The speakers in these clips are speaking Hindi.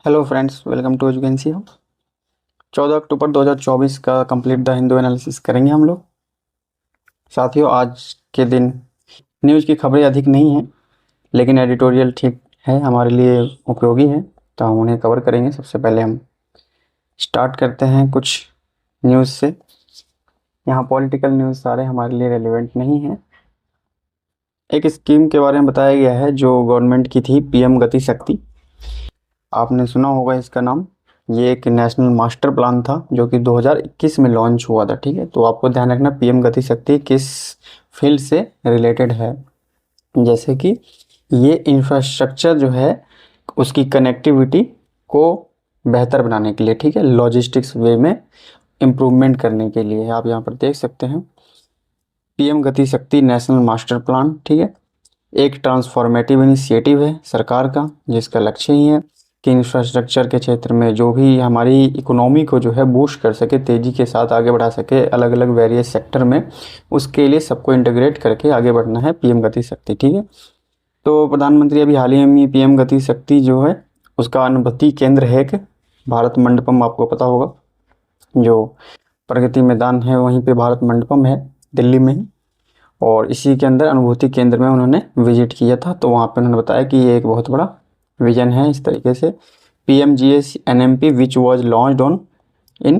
Hello friends, welcome to Educency. 14 October 2024 का कंप्लीट द हिंदू एनालिसिस करेंगे हम लोग। साथियों, आज के दिन न्यूज़ की खबरें अधिक नहीं हैं, लेकिन एडिटोरियल ठीक है, हमारे लिए उपयोगी है, तो हम उन्हें कवर करेंगे। सबसे पहले हम स्टार्ट करते हैं कुछ न्यूज़ से। यहाँ पॉलिटिकल न्यूज़ सारे हमारे लिए रेलिवेंट नहीं हैं। एक स्कीम के बारे में बताया गया है जो गवर्नमेंट की थी, पीएम गति शक्ति। आपने सुना होगा इसका नाम। ये एक नेशनल मास्टर प्लान था जो कि 2021 में लॉन्च हुआ था। ठीक है, तो आपको ध्यान रखना पीएम गति शक्ति किस फील्ड से रिलेटेड है। जैसे कि ये इंफ्रास्ट्रक्चर जो है उसकी कनेक्टिविटी को बेहतर बनाने के लिए, ठीक है, लॉजिस्टिक्स वे में इम्प्रूवमेंट करने के लिए। आप यहाँ पर देख सकते हैं पीएम गति शक्ति नेशनल मास्टर प्लान। ठीक है, एक ट्रांसफॉर्मेटिव इनिशिएटिव है सरकार का, जिसका लक्ष्य ही है कि इंफ्रास्ट्रक्चर के क्षेत्र में जो भी हमारी इकोनॉमी को जो है बूस्ट कर सके, तेज़ी के साथ आगे बढ़ा सके अलग अलग वेरियस सेक्टर में, उसके लिए सबको इंटीग्रेट करके आगे बढ़ना है पीएम गति शक्ति। ठीक है, तो प्रधानमंत्री अभी हाल ही में पीएम गति शक्ति जो है उसका अनुभूति केंद्र है एक भारत मंडपम, आपको पता होगा, जो प्रगति मैदान है वहीं पे भारत मंडपम है दिल्ली में ही। और इसी के अंदर अनुभूति केंद्र में उन्होंने विजिट किया था, तो वहाँ पे उन्होंने बताया कि ये एक बहुत बड़ा विजन है। इस तरीके से PMGS NMP which was launched on in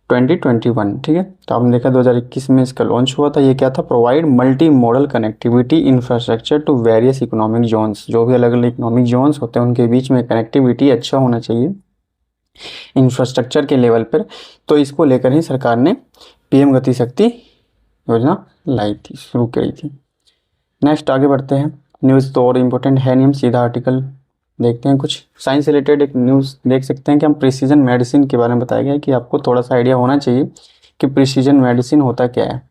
2021। ठीक है, तो आपने देखा 2021 में इसका लॉन्च हुआ था। ये क्या था? Provide multimodal connectivity infrastructure to various economic zones. जो भी अलग अलग इकोनॉमिक जोन्स होते हैं उनके बीच में कनेक्टिविटी अच्छा होना चाहिए इंफ्रास्ट्रक्चर के लेवल पर। तो इसको लेकर ही सरकार ने पीएम गति शक्ति योजना लाई थी, शुरू करी थी। नेक्स्ट आगे बढ़ते हैं। न्यूज़ तो और इम्पोर्टेंट है नहीं, हम सीधा आर्टिकल देखते हैं। कुछ साइंस रिलेटेड एक न्यूज़ देख सकते हैं कि हम प्रिसीजन मेडिसिन के बारे में बताया गया है कि आपको थोड़ा सा आइडिया होना चाहिए कि प्रिसीजन मेडिसिन होता क्या है।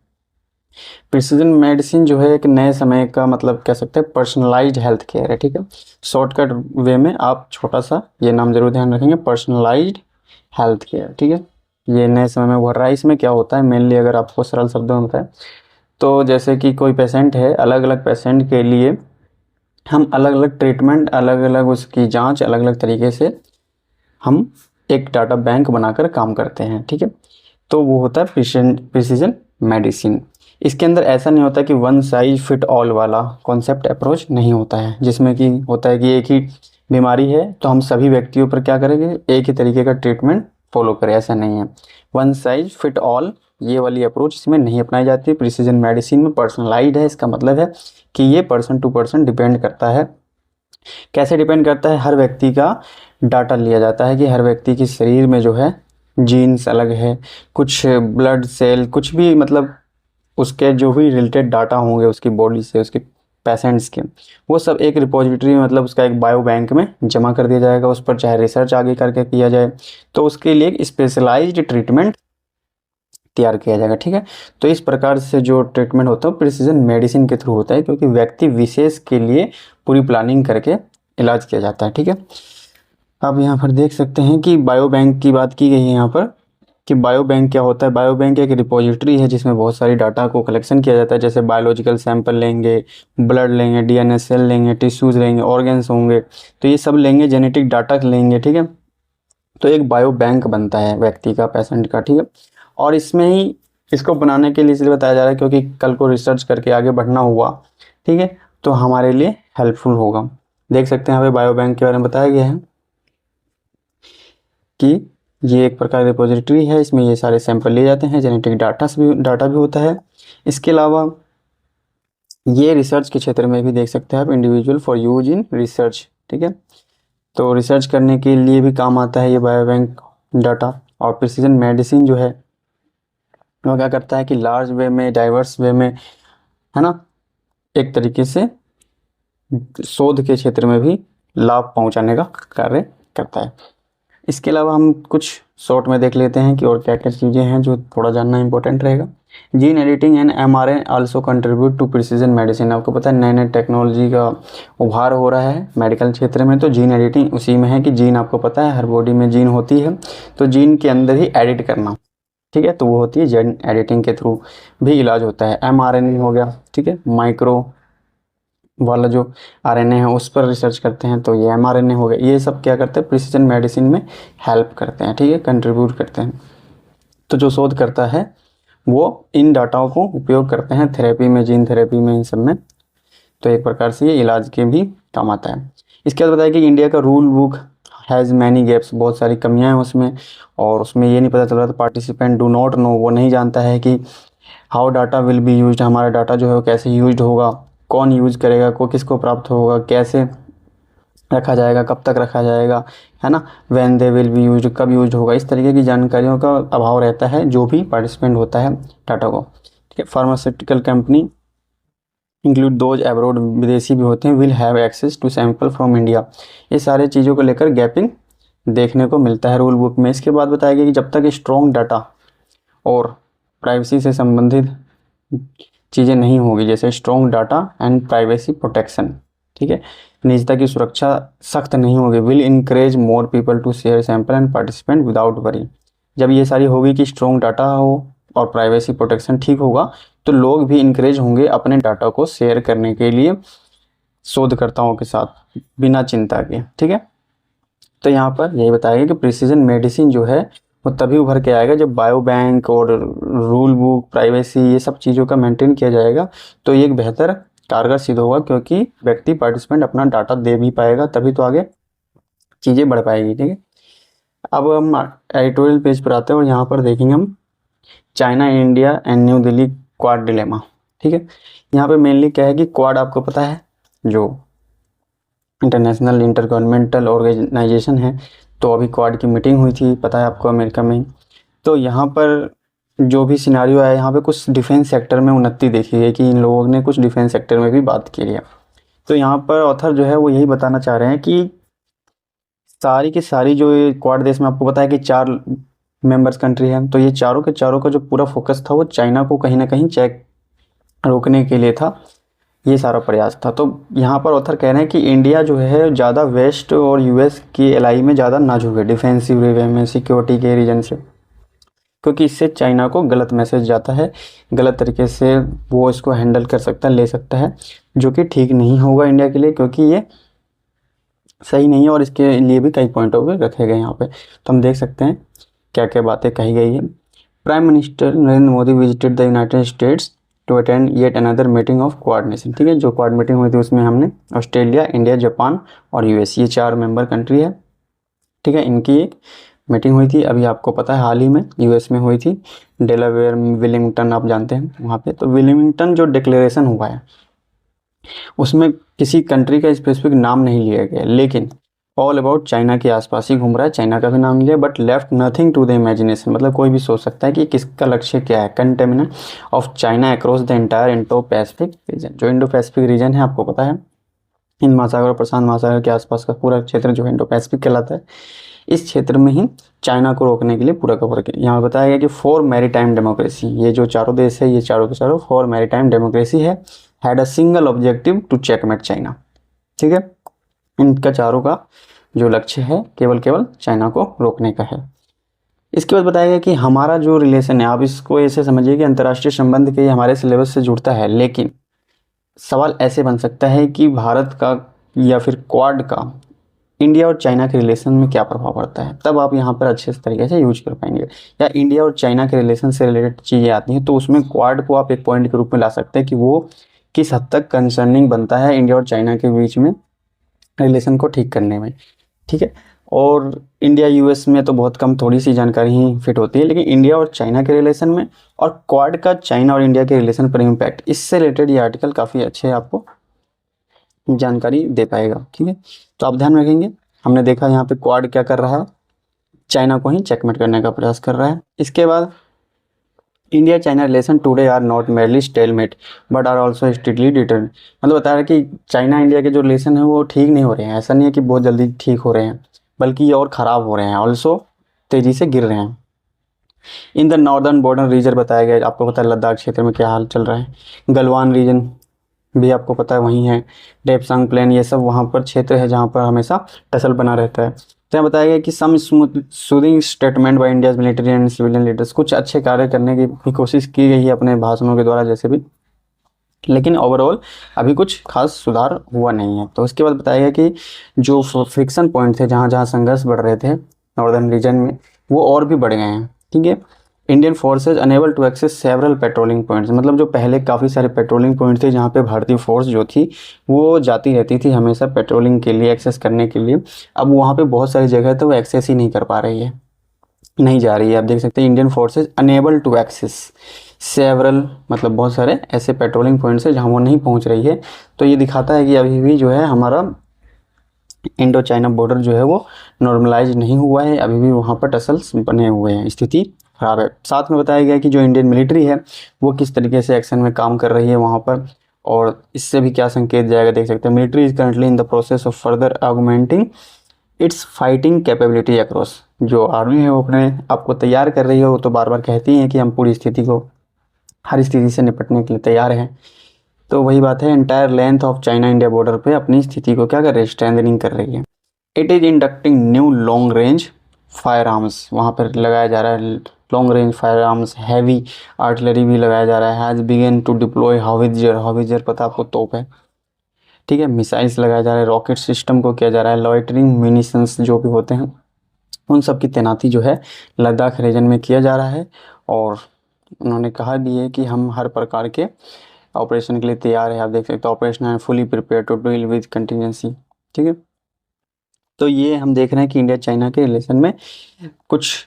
प्रिसीजन मेडिसिन जो है एक नए समय का मतलब कह सकते हैं पर्सनलाइज्ड हेल्थ केयर है। ठीक है, शॉर्टकट वे में आप छोटा सा ये नाम जरूर ध्यान रखेंगे, पर्सनलाइज्ड हेल्थ केयर। ठीक है, ये नए समय में उभर रहा है। इसमें क्या होता है मेनली, अगर आपको सरल शब्दों में बताएं तो जैसे कि कोई पेशेंट है, अलग अलग पेशेंट के लिए हम अलग अलग ट्रीटमेंट, अलग अलग उसकी जांच अलग अलग तरीके से हम एक डाटा बैंक बनाकर काम करते हैं। ठीक है, तो वो होता है प्रिसीजन मेडिसिन। इसके अंदर ऐसा नहीं होता कि वन साइज फिट ऑल वाला कॉन्सेप्ट अप्रोच नहीं होता है, जिसमें कि होता है कि एक ही बीमारी है तो हम सभी व्यक्तियों पर क्या करेंगे, एक ही तरीके का ट्रीटमेंट फॉलो करें। ऐसा नहीं है, वन साइज फिट ऑल ये वाली अप्रोच इसमें नहीं अपनाई जाती। प्रिसीजन मेडिसिन में पर्सनलाइज्ड है, इसका मतलब है कि ये पर्सन टू पर्सन डिपेंड करता है। कैसे डिपेंड करता है? हर व्यक्ति का डाटा लिया जाता है कि हर व्यक्ति के शरीर में जो है जीन्स अलग है, कुछ ब्लड सेल, कुछ भी मतलब उसके जो भी रिलेटेड डाटा होंगे उसकी बॉडी से, उसके पेशेंट्स के, वो सब एक रिपोजिटरी में मतलब उसका एक बायो बैंक में जमा कर दिया जाएगा। उस पर चाहे रिसर्च आगे करके किया जाए तो उसके लिए एक स्पेशलाइज्ड ट्रीटमेंट तैयार किया जाएगा। ठीक है, तो इस प्रकार से जो ट्रीटमेंट होता है प्रिसीजन मेडिसिन के थ्रू होता है, क्योंकि व्यक्ति विशेष के लिए पूरी प्लानिंग करके इलाज किया जाता है। ठीक है, अब यहाँ पर देख सकते हैं कि बायो बैंक की बात की गई है यहाँ पर कि बायो बैंक क्या होता है। बायो बैंक एक रिपोजिटरी है जिसमें बहुत सारी डाटा को कलेक्शन किया जाता है। जैसे बायोलॉजिकल सैंपल लेंगे, ब्लड लेंगे, DNA सेल लेंगे, टिश्यूज़ लेंगे, ऑर्गन्स होंगे, तो ये सब लेंगे, जेनेटिक डाटा लेंगे। ठीक है, तो एक बायो बैंक बनता है व्यक्ति का, पेशेंट का। ठीक है, और इसमें ही इसको बनाने के लिए इसलिए बताया जा रहा है क्योंकि कल को रिसर्च करके आगे बढ़ना हुआ, ठीक है, तो हमारे लिए हेल्पफुल होगा। देख सकते हैं यहाँ पे बायो बैंक के बारे में बताया गया है कि ये एक प्रकार की रिपोजिटरी है, इसमें ये सारे सैंपल लिए जाते हैं, जेनेटिक डाटा भी होता है। इसके अलावा ये रिसर्च के क्षेत्र में भी देख सकते हैं आप, individual for use in research. ठीक है, तो रिसर्च करने के लिए भी काम आता है ये बायो बैंक डाटा। और प्रिसीजन मेडिसिन जो है वो क्या करता है कि लार्ज वे में, डाइवर्स वे में, है ना, एक तरीके से शोध के क्षेत्र में भी लाभ पहुंचाने का कार्य करता है। इसके अलावा हम कुछ शॉर्ट में देख लेते हैं कि और क्या क्या चीज़ें हैं जो थोड़ा जानना इंपॉर्टेंट रहेगा। Gene editing and mRNA also contribute to precision medicine. आपको पता है नए नए टेक्नोलॉजी का उभार हो रहा है मेडिकल क्षेत्र में, तो जीन एडिटिंग उसी में है कि जीन, आपको पता है हर बॉडी में जीन होती है, तो जीन के अंदर ही एडिट करना, ठीक है, तो वो होती है जीन एडिटिंग के थ्रू भी इलाज होता है। mRNA हो गया, ठीक है, माइक्रो वाला जो आरएनए है उस पर रिसर्च करते हैं, तो ये एमआरएनए हो गया। ये सब क्या करते हैं, प्रिसीजन मेडिसिन में हेल्प करते हैं, ठीक है, कंट्रीब्यूट करते हैं। तो जो शोध करता है वो इन डाटाओं को उपयोग करते हैं थेरेपी में, जीन थेरेपी में, इन सब में। तो एक प्रकार से ये इलाज के भी काम आता है। इसके बाद बताया कि इंडिया का rule book has many gaps, बहुत सारी कमियां हैं उसमें, और उसमें ये नहीं पता चल रहा था, पार्टिसिपेंट डू नॉट नो, वो नहीं जानता है कि how data will be used, हमारा डाटा जो है वो कैसे यूज्ड होगा, कौन यूज करेगा, को किसको प्राप्त होगा, कैसे रखा जाएगा, कब तक रखा जाएगा, है ना, when they will be used, कब यूज होगा। इस तरीके की जानकारियों का अभाव रहता है जो भी पार्टिसिपेंट होता है डाटा को, ठीक है। Pharmaceutical company include those abroad, विदेशी भी होते हैं, will have access to sample from India. ये सारे चीज़ों को लेकर गैपिंग देखने को मिलता है रूल बुक में। इसके बाद बताया गया कि जब तक स्ट्रॉन्ग डाटा और प्राइवेसी से संबंधित चीज़ें नहीं होगी, जैसे strong data and privacy protection, ठीक है, निजता की सुरक्षा सख्त नहीं होगी, will encourage more people to share sample and participant without worry. जब ये सारी होगी कि स्ट्रॉन्ग डाटा हो और प्राइवेसी प्रोटेक्शन ठीक होगा, तो लोग भी इनकरेज होंगे अपने डाटा को शेयर करने के लिए शोधकर्ताओं के साथ बिना चिंता के, ठीक है। तो यहाँ पर यही बताया गया कि प्रिसीजन मेडिसिन जो है वो तभी उभर के आएगा जब बायो बैंक और रूल बुक, प्राइवेसी, ये सब चीज़ों का मेंटेन किया जाएगा, तो ये एक बेहतर कारगर सिद्ध होगा, क्योंकि व्यक्ति पार्टिसिपेंट अपना डाटा दे भी पाएगा, तभी तो आगे चीज़ें बढ़ पाएगी, ठीक है। अब हम एडिटोरियल पेज पर आते हैं और यहाँ पर देखेंगे हम China, India and new Delhi quad dilemma, ठीक है। यहाँ पे मेनली क्या है कि क्वाड आपको पता है जो इंटरनेशनल इंटर गवर्नमेंटल ऑर्गेनाइजेशन है, तो अभी क्वाड की मीटिंग हुई थी, पता है आपको, अमेरिका में। तो यहाँ पर जो भी सिनारियो है, यहाँ पे कुछ डिफेंस सेक्टर में उन्नति देखी है कि इन लोगों ने कुछ डिफेंस सेक्टर में भी बात की है। तो यहाँ पर ऑथर जो है वो यही बताना चाह रहे हैं कि सारी की सारी जो ये क्वाड देश में, आपको पता है कि 4 मेंबर्स कंट्री हैं, तो ये चारों के चारों का जो पूरा फोकस था वो चाइना को कहीं ना कहीं चेक रोकने के लिए था, ये सारा प्रयास था। तो यहाँ पर ऑथर कह रहे हैं कि इंडिया जो है ज़्यादा वेस्ट और यूएस की एलाई में ज़्यादा ना झुके डिफेंसिव वे में, सिक्योरिटी के रीजन से, क्योंकि इससे चाइना को गलत मैसेज जाता है, गलत तरीके से वो इसको हैंडल कर सकता है, ले सकता है, जो कि ठीक नहीं होगा इंडिया के लिए, क्योंकि ये सही नहीं है। और इसके लिए भी कई पॉइंट ऑफ व्यू रखे गए यहाँ पे, तो हम देख सकते हैं क्या क्या बातें कही गई है। Prime minister Narendra Modi visited the United States to attend yet another meeting of Quad nation, ठीक है। जो क्वाड मीटिंग हुई थी उसमें हमने ऑस्ट्रेलिया, इंडिया, जापान और यूएस, ये 4 मेंबर कंट्री है, ठीक है, इनकी एक मीटिंग हुई थी। अभी आपको पता है हाल ही में यूएस में हुई थी, डेलावेयर, विलिंगटन, आप जानते हैं वहाँ पे। तो विलिंगटन जो डिक्लेरेशन हुआ है उसमें किसी कंट्री का स्पेसिफिक नाम नहीं लिया गया, लेकिन ऑल अबाउट चाइना के आसपास ही घूम रहा है, चाइना का भी नाम लिया, but left nothing to the imagination, मतलब कोई भी सोच सकता है कि किसका लक्ष्य क्या है। Contaminant of China across the entire Indo Pacific region, जो इंडो पैसिफिक रीजन है आपको पता है, हिंद महासागर और प्रशांत महासागर के आसपास का पूरा क्षेत्र जो इंडो पैसिफिक कहलाता है, इस क्षेत्र में ही चाइना को रोकने के लिए पूरा का पूरा यहाँ बताया गया कि फॉर मैरीटाइम डेमोक्रेसी, ये जो चारों देश है ये चारों के चारों फॉर मैरीटाइम डेमोक्रेसी है, had a single objective to checkmate China, ठीक है। इनका चारों का जो लक्ष्य है केवल चाइना को रोकने का है। इसके बाद बताया गया कि हमारा जो रिलेशन है, आप इसको ऐसे समझिए कि अंतर्राष्ट्रीय संबंध के हमारे सिलेबस से जुड़ता है, लेकिन सवाल ऐसे बन सकता है कि भारत का या फिर क्वाड का इंडिया और चाइना के रिलेशन में क्या प्रभाव पड़ता है, तब आप यहाँ पर अच्छे तरीके से यूज कर पाएंगे। या इंडिया और चाइना के रिलेशन से रिलेटेड चीज़ें आती हैं, तो उसमें क्वाड को आप एक पॉइंट के रूप में ला सकते हैं कि वो किस हद तक कंसर्निंग बनता है इंडिया और चाइना के बीच में रिलेशन को ठीक करने में, ठीक है। और इंडिया यूएस में तो बहुत कम, थोड़ी सी जानकारी ही फिट होती है, लेकिन इंडिया और चाइना के रिलेशन में और क्वाड का चाइना और इंडिया के रिलेशन पर इम्पैक्ट, इससे रिलेटेड ये आर्टिकल काफ़ी अच्छे आपको जानकारी दे पाएगा, ठीक है। तो आप ध्यान रखेंगे, हमने देखा यहाँ पे क्वाड क्या कर रहा है, चाइना को ही चेकमेट करने का प्रयास कर रहा है। इसके बाद India China relation today are not merely stalemate but are also strictly deterred, मतलब बता रहा है कि चाइना इंडिया के जो रिलेशन है वो ठीक नहीं हो रहे हैं, ऐसा नहीं है कि बहुत जल्दी ठीक हो रहे हैं, बल्कि ये और ख़राब हो रहे हैं, ऑल्सो तेज़ी से गिर रहे हैं। In the northern border region बताया गया, आपको पता है लद्दाख क्षेत्र में क्या हाल चल रहा है, गलवान रीजन भी आपको पता है वहीं है, डेप्सांग प्लेन, ये सब वहाँ पर क्षेत्र है जहाँ पर हमेशा टसल बना रहता है। तो यहाँ बताया गया कि some soothing statement by India's military and civilian leaders, कुछ अच्छे कार्य करने की भी कोशिश की गई है अपने भाषणों के द्वारा, जैसे भी लेकिन ओवरऑल अभी कुछ खास सुधार हुआ नहीं है। तो उसके बाद बताया गया कि जो फ्रिक्शन पॉइंट थे, जहाँ जहाँ संघर्ष बढ़ रहे थे नॉर्दर्न रीजन में, वो और भी बढ़ गए हैं। ठीक है, Indian forces unable to access several patrolling points, मतलब जो पहले काफ़ी सारे पेट्रोलिंग पॉइंट थे जहाँ पे भारतीय फोर्स जो थी वो जाती रहती थी हमेशा पेट्रोलिंग के लिए, एक्सेस करने के लिए। अब वहाँ पे बहुत सारी जगह तो वो एक्सेस ही नहीं कर पा रही है, नहीं जा रही है। आप देख सकते हैं Indian forces unable to access several, मतलब बहुत सारे ऐसे पेट्रोलिंग पॉइंट्स है जहाँ वो नहीं पहुँच रही है। तो ये दिखाता है कि अभी भी जो है हमारा इंडो चाइना बॉर्डर जो है वो नॉर्मलाइज नहीं हुआ है, अभी भी वहाँ पर टसल्स बने हुए हैं, स्थिति खराब है। साथ में बताया गया कि जो इंडियन मिलिट्री है वो किस तरीके से एक्शन में काम कर रही है वहाँ पर, और इससे भी क्या संकेत जाएगा देख सकते हैं। Military is currently in the process of further augmenting it's fighting capability across, जो आर्मी है वो अपने आपको तैयार कर रही है। वो तो बार बार कहती है कि हम पूरी स्थिति को, हर स्थिति से निपटने के लिए तैयार हैं। तो वही बात है, entire length of China India border पे अपनी स्थिति को क्या कर रही है, स्ट्रेंथनिंग कर रही है। It is inducting new long range firearms, वहाँ पर लगाया जा रहा है long range firearms, heavy artillery भी लगाया जा रहा है। Has begun to deploy howitzer, howitzer पता आपको तोप है, ठीक है। मिसाइल्स लगाया जा रहा है, रॉकेट सिस्टम को किया जा रहा है, लॉइटरिंग म्यूनिशंस जो भी होते हैं उन सब की तैनाती जो है लद्दाख रीजन में किया जा रहा है। और उन्होंने कहा भी है कि हम हर प्रकार के ऑपरेशन के लिए तैयार है। आप देख सकते हो ऑपरेशन है fully prepare to deal with contingency, ठीक है। तो ये हम देख रहे हैं कि इंडिया चाइना के रिलेशन में कुछ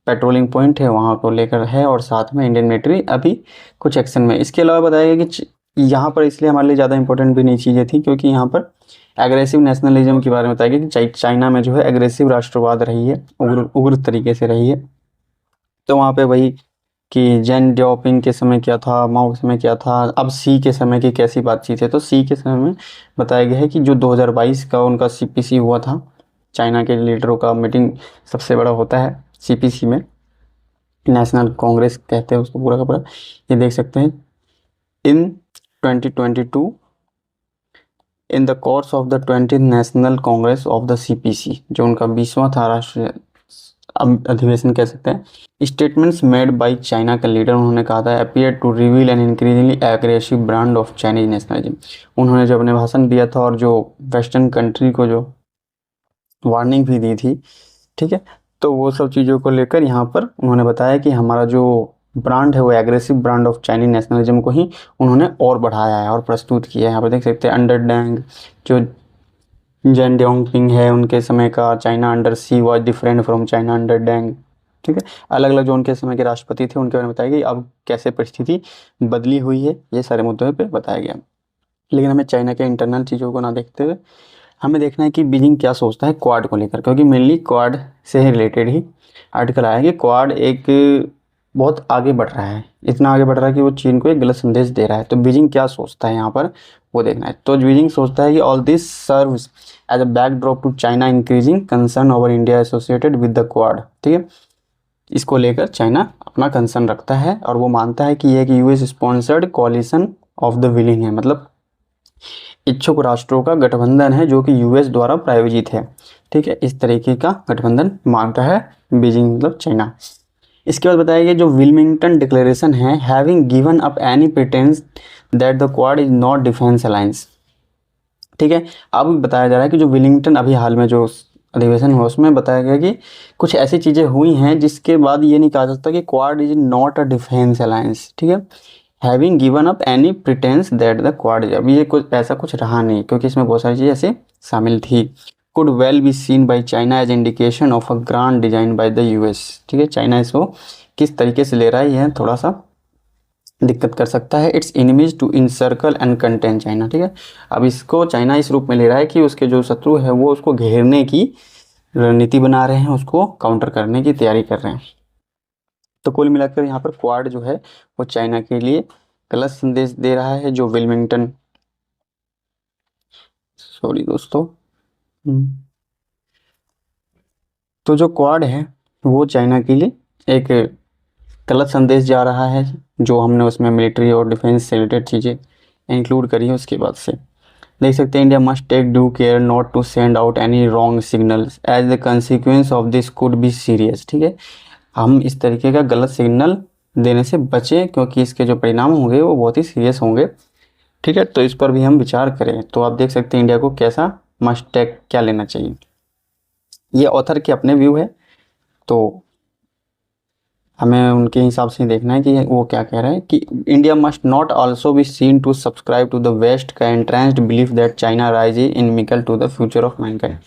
पेट्रोलिंग पॉइंट है वहाँ को लेकर है, और साथ में इंडियन मिलिट्री अभी कुछ एक्शन में। इसके अलावा बताया गया कि यहाँ पर इसलिए हमारे लिए ज़्यादा इंपॉर्टेंट भी नहीं चीज़ें थी क्योंकि यहाँ पर एग्रेसिव नेशनलिज्म के बारे में बताया गया कि चाइना में जो है एग्रेसिव राष्ट्रवाद रही है, उग्र उग्र तरीके से रही है। तो वहाँ पे वही कि जेन डिओपिंग के समय क्या था, माओ के समय क्या था, अब सी के समय की कैसी बातचीत है। तो सी के समय में बताया गया है कि जो 2022 का उनका सीपीसी हुआ था, चाइना के लीडरों का मीटिंग सबसे बड़ा होता है सीपीसी में, नेशनल कांग्रेस कहते हैं उसको पूरा का पूरा। ये देख सकते हैं in 2022 in the course of the 20th national congress of the CPC, जो उनका 20वां था राष्ट्रीय अधिवेशन कह सकते हैं। स्टेटमेंट्स मेड बाय चाइना का लीडर, उन्होंने कहा था appear to reveal an increasingly aggressive brand of Chinese nationalism. उन्होंने जब अपने भाषण दिया था और जो वेस्टर्न कंट्री को जो वार्निंग भी दी थी, ठीक है, तो वो सब चीज़ों को लेकर यहाँ पर उन्होंने बताया कि हमारा जो ब्रांड है वो aggressive brand of Chinese nationalism को ही उन्होंने और बढ़ाया है और प्रस्तुत किया है। यहाँ पर देख सकते हैं अंडर डैंग जो जेन डिओपिंग है उनके समय का China under Xi was different from China under Deng, ठीक है। अलग अलग जो उनके समय के राष्ट्रपति थे उनके बारे में बताया गया अब कैसे परिस्थिति बदली हुई है, ये सारे मुद्दों पे बताया गया। लेकिन हमें चाइना के इंटरनल चीज़ों को ना देखते हुए हमें देखना है कि बीजिंग क्या सोचता है क्वाड को लेकर, क्योंकि मेनली क्वाड से ही रिलेटेड ही आर्टिकल आया है कि क्वाड एक बहुत आगे बढ़ रहा है, इतना आगे बढ़ रहा है कि वो चीन को एक गलत संदेश दे रहा है। तो बीजिंग क्या सोचता है यहाँ पर वो देखना है। तो बीजिंग सोचता है कि all this serves as a backdrop to China increasing concern over India associated with the Quad, ठीक है। इसको लेकर चाइना अपना कंसर्न रखता है और वो मानता है कि ये एक US sponsored coalition of the willing है, मतलब इच्छुक राष्ट्रों का गठबंधन है जो कि यूएस द्वारा प्रायोजित है, ठीक है। इस तरीके का गठबंधन मानता है बीजिंग, मतलब चाइना। इसके बाद बताया गया जो विल्मिंगटन डिक्लेरेशन है, having given up any pretence that the quad is not defence alliance, ठीक है। अब बताया जा रहा है कि जो विलिंगटन अभी हाल में जो अधिवेशन हुआ उसमें बताया गया कि कुछ ऐसी चीज़ें हुई हैं जिसके बाद ये नहीं कहा जा सकता कि quad is not a defence alliance, ठीक है। Having given up any pretence that the quad, अब ये कुछ ऐसा कुछ रहा नहीं क्योंकि इसमें बहुत सारी चीज़ें ऐसे शामिल थी। Could well be seen by China as indication of a grand design by the US, ठीक है। चाइना इसको किस तरीके से ले रहा है यह थोड़ा सा दिक्कत कर सकता है। Its enemies to encircle and contain China, ठीक है। अब इसको चाइना इस रूप में ले रहा है कि उसके जो शत्रु है वो उसको घेरने की रणनीति बना रहे हैं, उसको काउंटर करने की तैयारी कर रहे हैं। तो कुल मिलाकर यहाँ पर क्वाड जो है वो चाइना के लिए गलत संदेश दे रहा है। जो विल्मिंगटन, सॉरी दोस्तों, तो जो क्वाड है वो चाइना के लिए एक गलत संदेश जा रहा है। जो हमने उसमें मिलिट्री और डिफेंस से रिलेटेड चीज़ें इंक्लूड करी है उसके बाद से देख सकते हैं India must take due care not to send out any wrong signals as the consequence of this could be serious, ठीक है। हम इस तरीके का गलत सिग्नल देने से बचें क्योंकि इसके जो परिणाम होंगे वो बहुत ही सीरियस होंगे। ठीक है, तो इस पर भी हम विचार करें तो आप देख सकते हैं इंडिया को कैसा मस्ट टेक क्या लेना चाहिए। ये ऑथर के अपने व्यू है, तो हमें उनके हिसाब से देखना है कि वो क्या कह रहे हैं कि India must not also be seen to subscribe to the west का entrenched belief that China rise inimical to the future of mankind.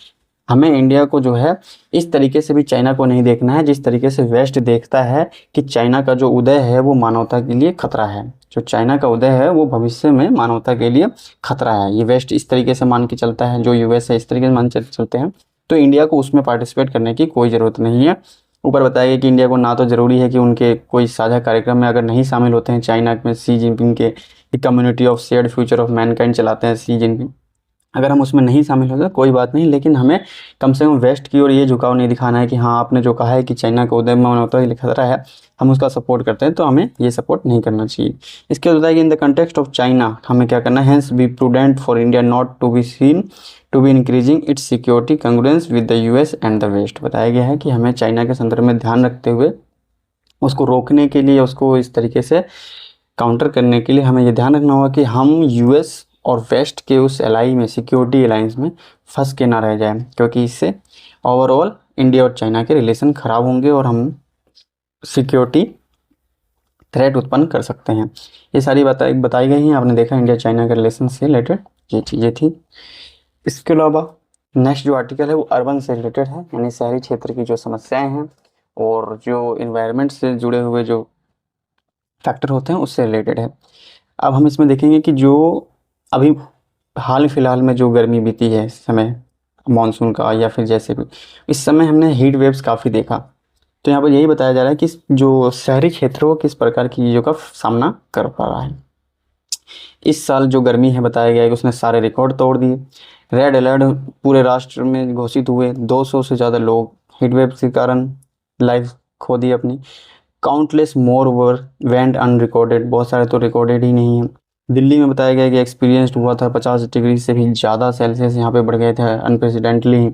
हमें इंडिया को जो है इस तरीके से भी चाइना को नहीं देखना है जिस तरीके से वेस्ट देखता है कि चाइना का जो उदय है वो मानवता के लिए खतरा है। जो चाइना का उदय है वो भविष्य में मानवता के लिए खतरा है, ये वेस्ट इस तरीके से मान के चलता है, जो यूएस है इस तरीके से मान के चलते हैं। तो इंडिया को उसमें पार्टिसिपेट करने की कोई ज़रूरत नहीं है। ऊपर बताया गया कि इंडिया को ना तो ज़रूरी है कि उनके कोई साझा कार्यक्रम में अगर नहीं शामिल होते हैं चाइना में शी जिनपिंग के community of shared future of Mankind चलाते हैं शी जिनपिंग, अगर हम उसमें नहीं शामिल होते कोई बात नहीं, लेकिन हमें कम से कम वेस्ट की ओर ये झुकाव नहीं दिखाना है कि हाँ आपने जो कहा है कि चाइना का उदय मानवता के लिए खतरा है हम उसका सपोर्ट करते हैं, तो हमें ये सपोर्ट नहीं करना चाहिए। इसके बाद बताया कि in the context of China हमें क्या करना है, hence be prudent for India not to be seen to be increasing its security congruence with the US and the west. बताया गया है कि हमें चाइना के संदर्भ में ध्यान रखते हुए उसको रोकने के लिए, उसको इस तरीके से काउंटर करने के लिए हमें ये ध्यान रखना होगा कि हम यूएस और वेस्ट के उस एलाई में, सिक्योरिटी अलायंस में फंस के ना रह जाए, क्योंकि इससे ओवरऑल इंडिया और चाइना के रिलेशन ख़राब होंगे और हम सिक्योरिटी थ्रेट उत्पन्न कर सकते हैं। ये सारी बातें बताई गई हैं, आपने देखा इंडिया चाइना के रिलेशन से रिलेटेड ये चीज़ें थी। इसके अलावा नेक्स्ट जो आर्टिकल है वो अर्बन से रिलेटेड है, यानी शहरी क्षेत्र की जो समस्याएं हैं और जो इन्वायरमेंट से जुड़े हुए जो फैक्टर होते हैं उससे रिलेटेड है। अब हम इसमें देखेंगे कि जो अभी हाल फिलहाल में जो गर्मी बीती है इस समय मानसून का या फिर जैसे भी, इस समय हमने हीट वेव्स काफ़ी देखा। तो यहाँ पर यही बताया जा रहा है कि जो शहरी क्षेत्र वो किस प्रकार की चीज़ों का सामना कर पा रहा है। इस साल जो गर्मी है बताया गया है कि उसने सारे रिकॉर्ड तोड़ दिए। रेड अलर्ट पूरे राष्ट्र में घोषित हुए, 200 से ज़्यादा लोग हीट वेव के कारण लाइफ खो दी अपनी। काउंटलेस मोर वर वेंट अनरिकॉर्डेड, बहुत सारे तो रिकॉर्डेड ही नहीं है। दिल्ली में बताया गया कि एक्सपीरियंस्ड हुआ था 50 डिग्री से भी ज़्यादा सेल्सियस यहाँ पे बढ़ गए थे अनप्रेसिडेंटली।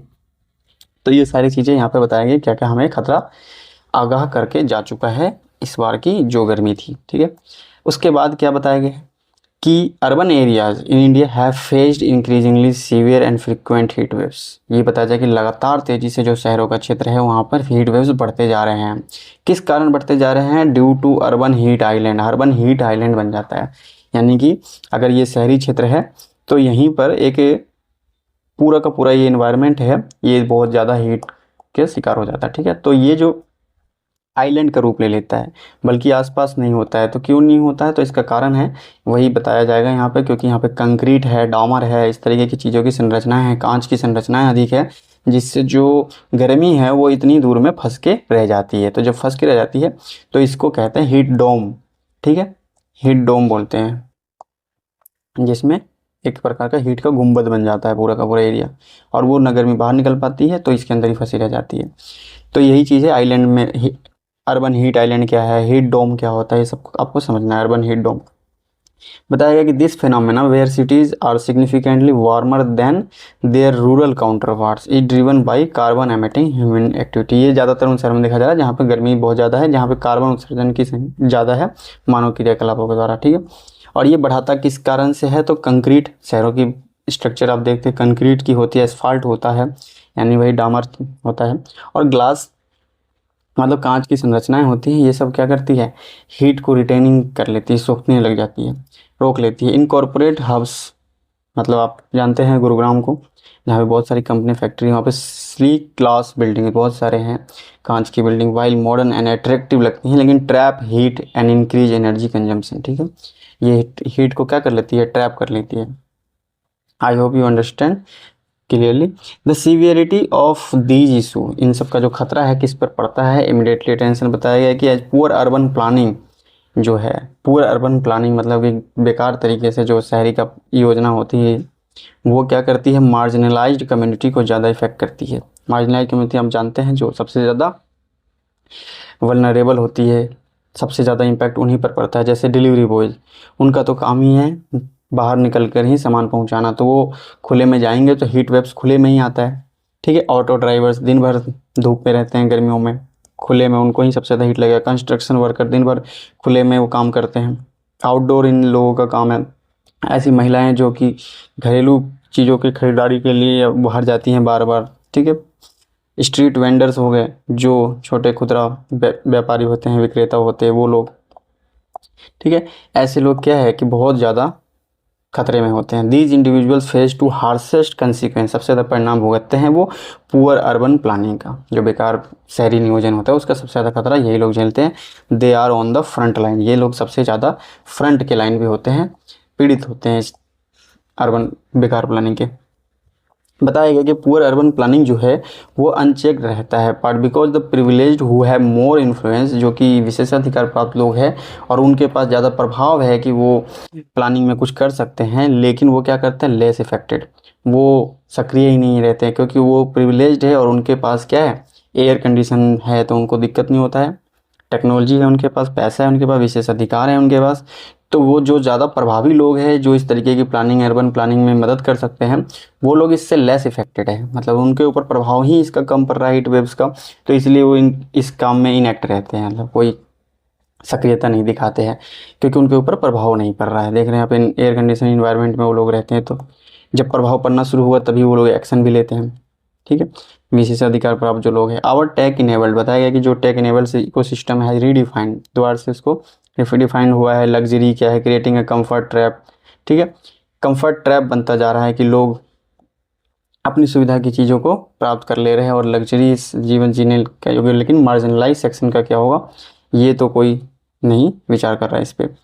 तो ये सारी चीज़ें यहाँ पे बताया गया क्या क्या हमें खतरा आगाह करके जा चुका है इस बार की जो गर्मी थी। ठीक है, उसके बाद क्या बताया गया कि urban areas in India have faced increasingly severe and frequent heat waves. ये बताया जाए कि लगातार तेज़ी से जो शहरों का क्षेत्र है वहाँ पर हीट वेव्स बढ़ते जा रहे हैं। किस कारण बढ़ते जा रहे हैं? Due to urban heat island. Urban heat island बन जाता है, यानी कि अगर ये शहरी क्षेत्र है तो यहीं पर एक पूरा का पूरा ये इन्वायरमेंट है ये बहुत ज़्यादा हीट के शिकार हो जाता है। ठीक है, तो ये जो आइलैंड का रूप ले लेता है बल्कि आसपास नहीं होता है। तो क्यों नहीं होता है? तो इसका कारण है वही बताया जाएगा यहाँ पे, क्योंकि यहाँ पे कंक्रीट है, डामर है, इस तरीके की चीज़ों की संरचना है, कांच की संरचनाएं अधिक है, जिससे जो गर्मी है वो इतनी दूर में फंस के रह जाती है। तो जब फंस के रह जाती है तो इसको कहते हैं हीट डोम। ठीक है, हीट डोम बोलते हैं, जिसमें एक प्रकार का हीट का गुंबद बन जाता है पूरा का पूरा एरिया, और वो न गर्मी बाहर निकल पाती है तो इसके अंदर ही फंसी रह जाती है। तो यही चीज़ है आइलैंड में। अर्बन हीट आइलैंड क्या है, हीट डोम क्या होता है, ये सब आपको समझना है। अर्बन हीट डोम बताया गया कि this phenomena where cities are significantly warmer than their rural counterparts is driven by carbon emitting human activity. ये ज़्यादातर उन शहरों में देखा जा रहा है जहाँ पे गर्मी बहुत ज़्यादा है, जहाँ पे कार्बन उत्सर्जन की ज़्यादा है मानव क्रियाकलापों के द्वारा। ठीक है, और ये बढ़ाता किस कारण से है? तो कंक्रीट, शहरों की स्ट्रक्चर आप देखते हैं कंक्रीट की होती है, एस्फाल्ट होता है यानी वही डामर होता है, और ग्लास मतलब कांच की संरचनाएं होती हैं। ये सब क्या करती है? हीट को रिटेनिंग कर लेती है, सोखने लग जाती है, रोक लेती है। इनकॉर्पोरेट हब्स, मतलब आप जानते हैं गुरुग्राम को, जहाँ पे बहुत सारी कंपनी फैक्ट्री, वहाँ पे स्लीक क्लास बिल्डिंग बहुत सारे हैं, कांच की building, while modern and attractive लगती हैं, लेकिन trap heat and increase energy consumption. ठीक है, ये हीट को क्या कर लेती है? ट्रैप कर लेती है। I hope you understand clearly the severity of these issue. इन सब का जो खतरा है किस पर पड़ता है? इमिडिएटली अटेंशन बताया गया कि एज पुअर अर्बन प्लानिंग जो है, पुअर अर्बन प्लानिंग मतलब एक बेकार तरीके से जो शहरी का योजना होती है वो क्या करती है? मार्जिनलाइज्ड कम्युनिटी को ज़्यादा इफेक्ट करती है। मार्जिनलाइज्ड कम्युनिटी हम जानते हैं जो सबसे ज़्यादा वल्नरेबल होती है, सबसे ज़्यादा इम्पैक्ट उन्हीं पर पड़ता है। जैसे डिलीवरी बॉयज़, उनका तो काम ही है बाहर निकल कर ही सामान पहुंचाना, तो वो खुले में जाएंगे तो हीट वेव्स खुले में ही आता है। ठीक है, ऑटो ड्राइवर्स दिन भर धूप में रहते हैं गर्मियों में, खुले में उनको ही सबसे ज़्यादा हीट लगेगा। कंस्ट्रक्शन वर्कर दिन भर खुले में वो काम करते हैं, आउटडोर इन लोगों का काम है। ऐसी महिलाएं जो कि घरेलू चीज़ों की खरीदारी के लिए बाहर जाती हैं बार बार, ठीक है। स्ट्रीट वेंडर्स हो गए, जो छोटे खुदरा व्यापारी होते हैं, विक्रेता होते हैं, वो लोग, ठीक है। ऐसे लोग क्या है कि बहुत ज़्यादा खतरे में होते हैं। These individuals face to harshest consequence, सबसे ज़्यादा परिणाम भुगतते हैं वो पुअर अर्बन प्लानिंग का, जो बेकार शहरी नियोजन होता है उसका सबसे ज़्यादा खतरा यही लोग झेलते हैं। They are on the front line, ये लोग सबसे ज़्यादा फ्रंट के लाइन भी होते हैं, पीड़ित होते हैं इस अर्बन बेकार प्लानिंग के। बताया गया कि पुअर अर्बन प्लानिंग जो है वो अनचेक रहता है, part because the privileged who have more influence, जो कि विशेषाधिकार प्राप्त लोग हैं और उनके पास ज़्यादा प्रभाव है कि वो प्लानिंग में कुछ कर सकते हैं, लेकिन वो क्या करते हैं, लेस इफेक्टेड, वो सक्रिय ही नहीं रहते हैं क्योंकि वो प्रिविलेज्ड है और उनके पास क्या है, एयर कंडीशन है, तो उनको दिक्कत नहीं होता है, टेक्नोलॉजी है उनके पास, पैसा है उनके पास, विशेष अधिकार है उनके पास। तो वो जो ज़्यादा प्रभावी लोग हैं जो इस तरीके की प्लानिंग, अर्बन प्लानिंग में मदद कर सकते हैं, वो लोग इससे लेस इफेक्टेड है, मतलब उनके ऊपर प्रभाव ही इसका कम पड़ रहा है हीट वेव्स का, तो इसलिए वो इस काम में इनएक्ट रहते हैं, मतलब कोई सक्रियता नहीं दिखाते हैं क्योंकि उनके ऊपर प्रभाव नहीं पड़ रहा है। देख रहे हैं आप, इन एयर कंडीशन इन्वायरमेंट में वो लोग रहते हैं, तो जब प्रभाव पड़ना शुरू हुआ तभी वो लोग एक्शन भी लेते हैं, ठीक है। विशेष अधिकार प्राप्त जो लोग हैं, आवर टेक इनेबल्ड, बताया गया कि जो टेक इनेबल्ड इकोसिस्टम है रीडिफाइंड, दोबारा से इसको रिडिफाइंड हुआ है। लग्जरी क्या है, क्रिएटिंग अ कंफर्ट ट्रैप, ठीक है। कंफर्ट ट्रैप बनता जा रहा है कि लोग अपनी सुविधा की चीज़ों को प्राप्त कर ले रहे हैं और लग्जरी जीवन जीने का योग्य, लेकिन मार्जिनलाइज सेक्शन का क्या होगा, ये तो कोई नहीं विचार कर रहा है इस पर।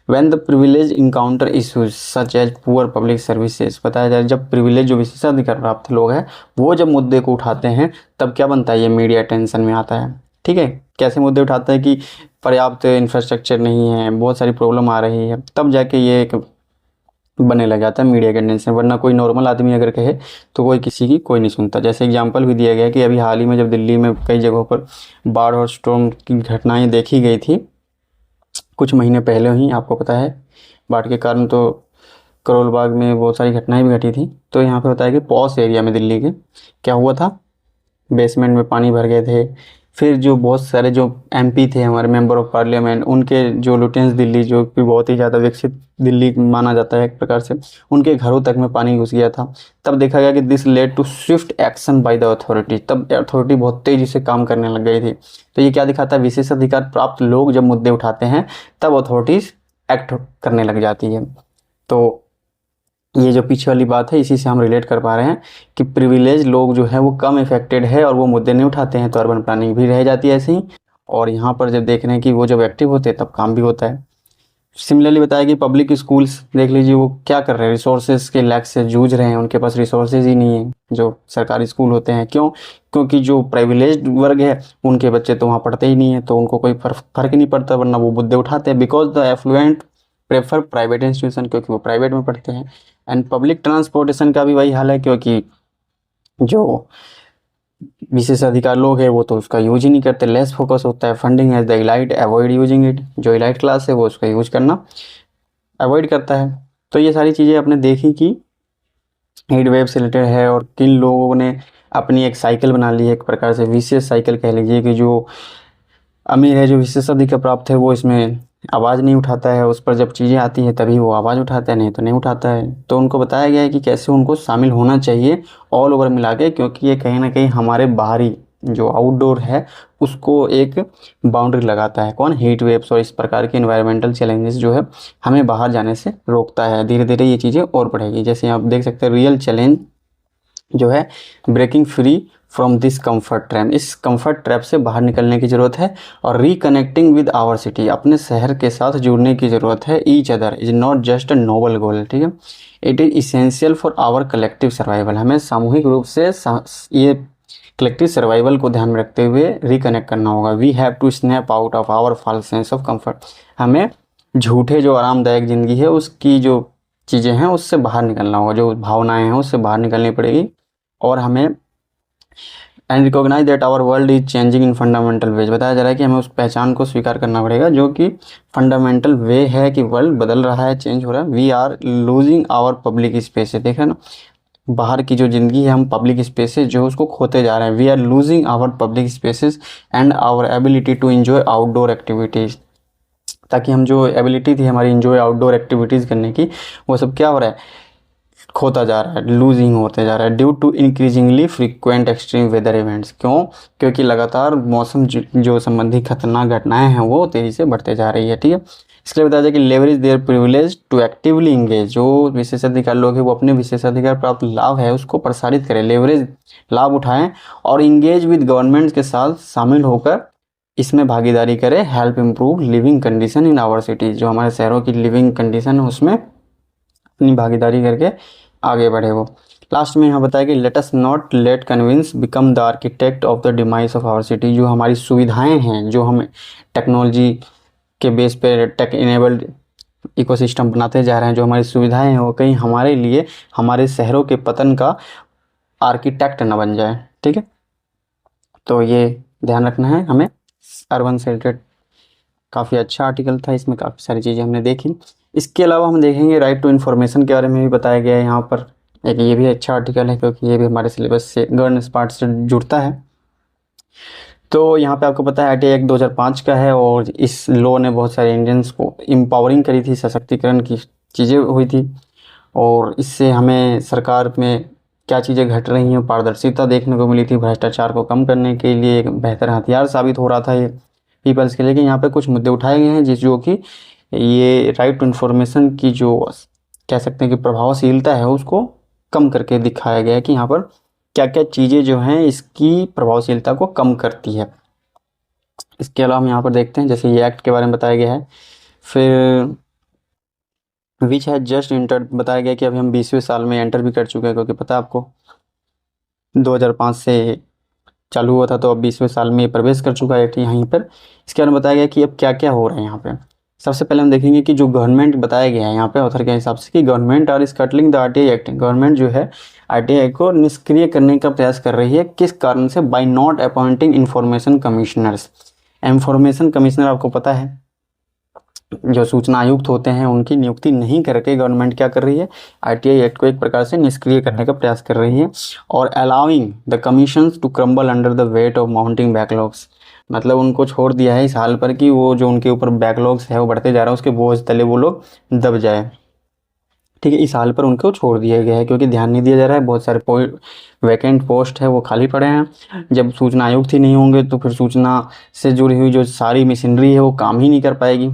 When the privilege encounter issues such as poor public services, बताया जाए जब प्रिविलेज जो विशेषाधिकार प्राप्त लोग हैं वो जब मुद्दे को उठाते हैं तब क्या बनता है, ये मीडिया अटेंशन में आता है, ठीक है। कैसे मुद्दे उठाते हैं कि पर्याप्त इंफ्रास्ट्रक्चर नहीं है, बहुत सारी प्रॉब्लम आ रही है, तब जाके ये एक बनने लग जाता है मीडिया के अटेंशन, वरना कोई नॉर्मल आदमी अगर कहे तो कोई किसी की कोई नहीं सुनता। जैसे एग्जाम्पल भी दिया गया कि अभी हाल ही में जब दिल्ली में कई जगहों पर बाढ़ और स्टॉर्म की घटनाएँ देखी गई थी कुछ महीने पहले ही, आपको पता है बाढ़ के कारण तो करोल बाग में बहुत सारी घटनाएं भी घटी थी। तो यहाँ पे बताया कि पॉस एरिया में दिल्ली के क्या हुआ था, बेसमेंट में पानी भर गए थे, फिर जो बहुत सारे जो एमपी थे हमारे मेंबर ऑफ पार्लियामेंट, उनके जो लुटेंस दिल्ली, जो कि बहुत ही ज़्यादा विकसित दिल्ली माना जाता है एक प्रकार से, उनके घरों तक में पानी घुस गया था। तब देखा गया कि this led to swift action by the authority, तब अथॉरिटी बहुत तेज़ी से काम करने लग गई थी। तो ये क्या दिखाता है, विशेष अधिकार प्राप्त लोग जब मुद्दे उठाते हैं तब अथॉरिटीज़ एक्ट करने लग जाती है। तो ये जो पीछे वाली बात है इसी से हम रिलेट कर पा रहे हैं कि प्रिविलेज लोग जो है वो कम इफेक्टेड है और वो मुद्दे नहीं उठाते हैं, तो अर्बन प्लानिंग भी रह जाती है ऐसे ही। और यहाँ पर जब देख रहे हैं कि वो जब एक्टिव होते हैं तब काम भी होता है। सिमिलरली बताया कि पब्लिक स्कूल्स देख लीजिए वो क्या कर रहे हैं, रिसोर्सेज के लैक से जूझ रहे हैं, उनके पास रिसोर्सेज ही नहीं है जो सरकारी स्कूल होते हैं। क्यों? क्योंकि जो प्राइविलेज्ड वर्ग है उनके बच्चे तो वहाँ पढ़ते ही नहीं है, तो उनको कोई फर्क ही नहीं पड़ता, वरना वो मुद्दे उठाते हैं। Because the affluent prefer private institution, क्योंकि वो प्राइवेट में पढ़ते हैं। एंड पब्लिक ट्रांसपोर्टेशन का भी वही हाल है, क्योंकि जो विशेष अधिकार लोग हैं वो तो उसका यूज ही नहीं करते, लेस फोकस होता है। Funding as the elite avoid using it, जो इलाइट क्लास है वो उसका यूज करना अवॉइड करता है। तो ये सारी चीज़ें आपने देखी कि हीट वेव से रिलेटेड है, और किन लोगों ने अपनी एक साइकिल बना ली है, एक प्रकार से विशेष साइकिल कह लीजिए, कि जो अमीर है, जो विशेष अधिकार प्राप्त है, वो इसमें आवाज़ नहीं उठाता है, उस पर जब चीज़ें आती हैं तभी वो आवाज़ उठाता है, नहीं तो नहीं उठाता है। तो उनको बताया गया है कि कैसे उनको शामिल होना चाहिए ऑल ओवर मिला के, क्योंकि ये कहीं ना कहीं हमारे बाहरी जो आउटडोर है उसको एक बाउंड्री लगाता है। कौन? हीट वेव्स और इस प्रकार के इन्वायरमेंटल चैलेंजेस जो है हमें बाहर जाने से रोकता है। धीरे धीरे ये चीज़ें और बढ़ेगी। जैसे आप देख सकते हैं रियल चैलेंज जो है breaking free from this comfort trap, इस कंफर्ट ट्रैप से बाहर निकलने की ज़रूरत है, और रिकनेक्टिंग विद आवर सिटी, अपने शहर के साथ जुड़ने की ज़रूरत है। Each other is not just a noble goal, ठीक है, it is essential for our collective survival. हमें सामूहिक रूप से ये कलेक्टिव सर्वाइवल को ध्यान में रखते हुए रिकनेक्ट करना होगा। We have to snap out of our false sense of comfort, हमें झूठे जो आरामदायक ज़िंदगी है उसकी जो चीज़ें हैं उससे बाहर निकलना होगा, जो भावनाएं हैं उससे बाहर निकलनी पड़ेगी। और हमें and recognise that our world is changing in fundamental ways, बताया जा रहा है कि हमें उस पहचान को स्वीकार करना पड़ेगा जो कि फंडामेंटल वे है कि वर्ल्ड बदल रहा है, चेंज हो रहा है। We are losing our public space, देख रहे हैं ना, बाहर की जो ज़िंदगी है, हम पब्लिक स्पेसेस जो उसको खोते जा रहे हैं। We are losing our public spaces and our ability to enjoy outdoor activities, ताकि हम जो एबिलिटी थी हमारी इंजॉय आउटडोर एक्टिविटीज़ करने की, वो सब क्या हो रहा है, खोता जा रहा है, लूजिंग होते जा रहा है due to increasingly frequent extreme weather events. क्यों? क्योंकि लगातार मौसम जो संबंधी खतरनाक घटनाएं हैं वो तेज़ी से बढ़ते जा रही है। ठीक है, इसके लिए बताया जाए कि leverage their privilege to actively engage, जो विशेषाधिकार लोग हैं वो अपने विशेषाधिकार प्राप्त लाभ है उसको प्रसारित करें, लेवरेज लाभ उठाएं और इंगेज विद गवर्नमेंट के साथ शामिल होकर इसमें भागीदारी करें। Help improve living condition in our cities, जो हमारे शहरों की लिविंग कंडीशन है उसमें अपनी भागीदारी करके आगे बढ़े वो। लास्ट में यहाँ बताया कि let us not let convince become the architect of the demise of our city, जो हमारी सुविधाएं हैं, जो हम टेक्नोलॉजी के बेस पे टेक इनेबल्ड इकोसिस्टम बनाते जा रहे हैं, जो हमारी सुविधाएं हैं वो कहीं हमारे लिए हमारे शहरों के पतन का आर्किटेक्ट न बन जाए। ठीक है, तो ये ध्यान रखना है हमें। अर्बन से रिलेटेड काफ़ी अच्छा आर्टिकल था, इसमें काफ़ी सारी चीज़ें हमने देखी। इसके अलावा हम देखेंगे राइट टू इन्फॉर्मेशन के बारे में भी बताया गया है यहाँ पर। एक ये भी अच्छा आर्टिकल है क्योंकि ये भी हमारे सिलेबस से गवर्नेंस पार्ट से जुड़ता है। तो यहाँ पे आपको पता है आरटीआई एक्ट 2005 का है और इस लॉ ने बहुत सारे इंडियंस को एम्पावरिंग करी थी, सशक्तिकरण की चीज़ें हुई थी और इससे हमें सरकार में क्या चीज़ें घट रही हैं पारदर्शिता देखने को मिली थी, भ्रष्टाचार को कम करने के लिए एक बेहतर हथियार साबित हो रहा था ये पीपल्स के लिए। यहाँ पे कुछ मुद्दे उठाए गए हैं जो कि ये राइट टू इन्फॉर्मेशन की जो कह सकते हैं कि प्रभावशीलता है उसको कम करके दिखाया गया है कि यहाँ पर क्या क्या चीज़ें जो हैं इसकी प्रभावशीलता को कम करती है। इसके अलावा हम यहाँ पर देखते हैं जैसे ये एक्ट के बारे में बताया गया है। फिर विच हैज जस्ट इंटर बताया गया कि अभी हम 20वें साल में एंटर भी कर चुके हैं, क्योंकि पता है आपको 2005 से चालू हुआ था तो अब 20वें साल में प्रवेश कर चुका है यहीं पर। इसके बारे में बताया गया कि अब क्या क्या हो रहा है यहाँ पे। सबसे पहले हम देखेंगे कि जो गवर्नमेंट बताया गया है यहाँ पे ऑथर के हिसाब से कि government are scuttling the RTI act, government जो है आरटीआई को निष्क्रिय करने का प्रयास कर रही है। किस कारण से? By not appointing information commissioners. Information commissioner आपको पता है जो सूचना आयुक्त होते हैं उनकी नियुक्ति नहीं करके गवर्नमेंट क्या कर रही है, आरटीआई एक्ट को एक प्रकार से निष्क्रिय करने का प्रयास कर रही है। और allowing the commissions to crumble under the weight of mounting backlogs, मतलब उनको छोड़ दिया है इस हाल पर कि वो जो उनके ऊपर बैकलॉग्स है वो बढ़ते जा रहा है उसके बोझ तले वो लोग दब जाए। ठीक है, इस हाल पर उनको छोड़ दिया गया है क्योंकि ध्यान नहीं दिया जा रहा है, बहुत सारे वैकेंट पोस्ट है वो खाली पड़े हैं। जब सूचना आयुक्त ही नहीं होंगे तो फिर सूचना से जुड़ी हुई जो सारी मशीनरी है वो काम ही नहीं कर पाएगी।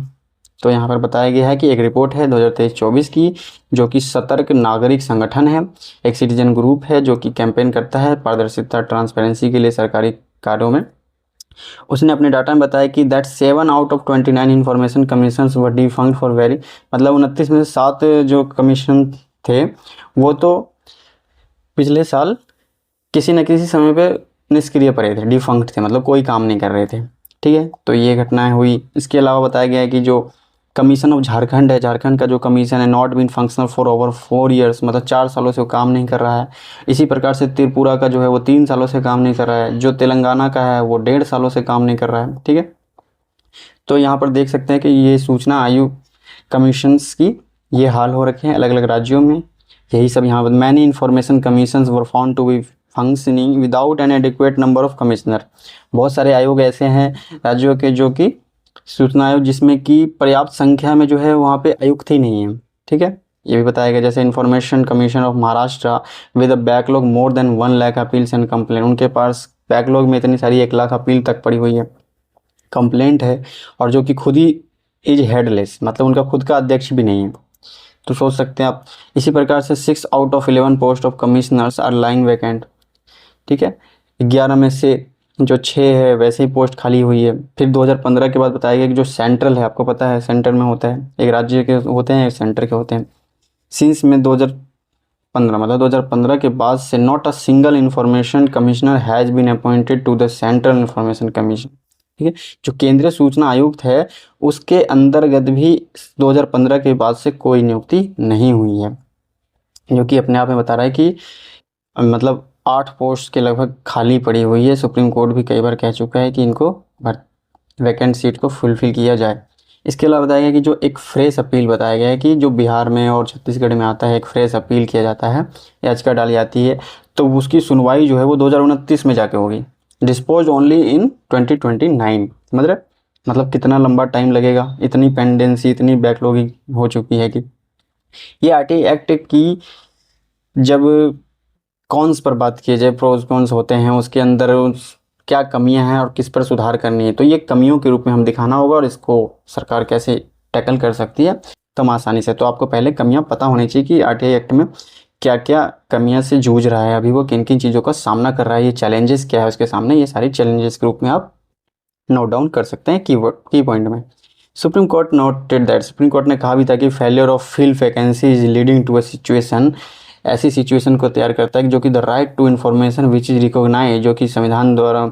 तो यहाँ पर बताया गया है कि एक रिपोर्ट है 2023-24 की जो कि सतर्क नागरिक संगठन है, एक सिटीजन ग्रुप है जो कि कैंपेन करता है पारदर्शिता ट्रांसपेरेंसी के लिए सरकारी कार्यों में। उसने अपने डाटा में बताया कि that 7 out of 29 information commission were defunct for very, मतलब 29 में से 7 जो कमीशन थे वो तो पिछले साल किसी न किसी समय पे निष्क्रिय पड़े थे, डिफंक्ट थे, मतलब कोई काम नहीं कर रहे थे। ठीक है, तो ये घटनाएं हुई। इसके अलावा बताया गया है कि जो कमीशन ऑफ झारखंड है, झारखंड का जो कमीशन है not been functional for over 4 years, मतलब 4 सालों से वो काम नहीं कर रहा है। इसी प्रकार से त्रिपुरा का जो है वो 3 सालों से काम नहीं कर रहा है। जो तेलंगाना का है वो 1.5 सालों से काम नहीं कर रहा है। ठीक है, तो यहाँ पर देख सकते हैं कि ये सूचना आयोग कमीशंस की ये हाल हो रखे हैं अलग अलग राज्यों में। यही सब यहाँ पर many information commissions were found to be functioning without an adequate number of commissioner. बहुत सारे आयोग ऐसे हैं राज्यों के जो कि सूचना आयोग जिसमें कि पर्याप्त संख्या में जो है वहाँ पे आयुक्त ही नहीं है। ठीक है, ये भी बताया गया। जैसे information commission of Maharashtra with a backlog more than 1 lakh appeals and complaint, उनके पास बैकलॉग में इतनी सारी 1 लाख अपील तक पड़ी हुई है, कंप्लेंट है, और जो कि खुद ही इज हेडलेस, मतलब उनका खुद का अध्यक्ष भी नहीं है। तो सोच सकते हैं आप। इसी प्रकार से 6 out of 11 post of commissioners are lying vacant. ठीक है, 11 में से जो 6 है वैसे ही पोस्ट खाली हुई है। फिर 2015 के बाद बताया गया कि जो सेंट्रल है, आपको पता है सेंटर में होता है, एक राज्य के होते हैं एक सेंटर के होते हैं। सिंस में 2015 मतलब 2015 के बाद से not a single information commissioner has been appointed to the central information commission. ठीक है, जो केंद्रीय सूचना आयुक्त है उसके अंतर्गत भी 2015 के बाद से कोई नियुक्ति नहीं हुई है, जो कि अपने आप में बता रहा है कि मतलब 8 पोस्ट के लगभग खाली पड़ी हुई है। सुप्रीम कोर्ट भी कई बार कह चुका है कि इनको वैकेंट सीट को फुलफिल किया जाए। इसके अलावा बताया गया कि जो एक फ्रेश अपील बताया गया है कि जो बिहार में और छत्तीसगढ़ में आता है एक फ्रेश अपील किया जाता है, याचिका डाली जाती है, तो उसकी सुनवाई जो है वो 2029 में जाके होगी, डिस्पोज ओनली इन 2029, मतलब मतलब कितना लंबा टाइम लगेगा, इतनी पेंडेंसी, इतनी बैकलॉगिंग हो चुकी है कि ये आरटीआई एक्ट की जब कॉन्स पर बात की जाए, प्रोज कॉन्स होते हैं उसके अंदर, क्या कमियां हैं और किस पर सुधार करनी है, तो ये कमियों के रूप में हम दिखाना होगा और इसको सरकार कैसे टैकल कर सकती है तम आसानी से। तो आपको पहले कमियां पता होनी चाहिए कि आरटीआई एक्ट में क्या क्या कमियां से जूझ रहा है, अभी वो किन किन चीज़ों का सामना कर रहा है, ये चैलेंजेस क्या है उसके सामने, ये सारी चैलेंजेस के रूप में आप नोट डाउन कर सकते हैं की पॉइंट में। Supreme court noted that, supreme court ने कहा भी था कि failure of fill vacancy is leading to a situation, ऐसी सिचुएशन को तैयार करता है जो कि the right to information which is recognise, जो कि संविधान द्वारा